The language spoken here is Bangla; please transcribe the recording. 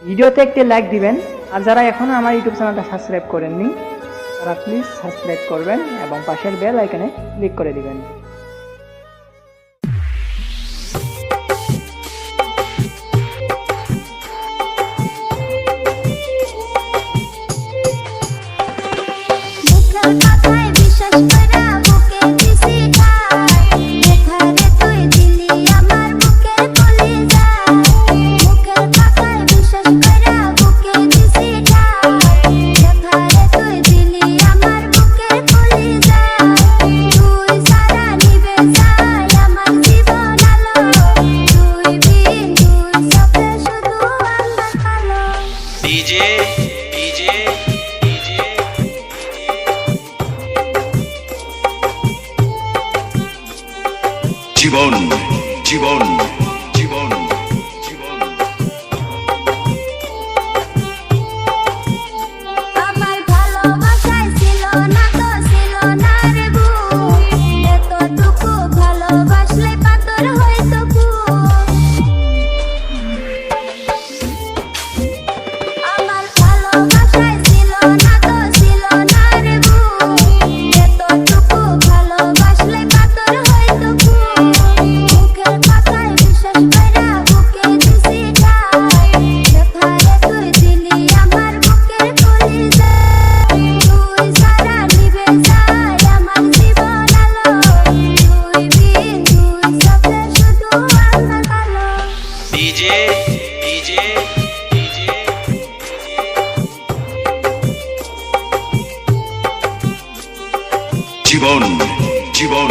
ভিডিওতে একটি লাইক দিবেন, আর যারা এখনো আমার ইউটিউব চ্যানেলটা সাবস্ক্রাইব করেননি তারা প্লিজ সাবস্ক্রাইব করবেন এবং পাশের বেল আইকনে ক্লিক করে দিবেন। জীবন জীবন জীবন জীবন আমার ভালোবাসায় ছিল না তো ছিল না রে বুক, এতটুকু ভালোবাসলে পাথর হয়তো বুক। আমার ভালোবাসায় ছিল না তো ছিল না রে বুক, এতটুকু ভালোবাসলে পাথর হয়তো বুক। মুখের কথায় বিশ্বাস কইরা বুকে দিছি ঠাই, যেখানে তুই দিলি আমার বুকের কলিজা। তুই ছাড়া নিভে যায় আমার জীবন আলো, তুই বিন তুই সাথে শুধু আমার কালো। ডিজে ডিজে ডিজে জীবন জীবন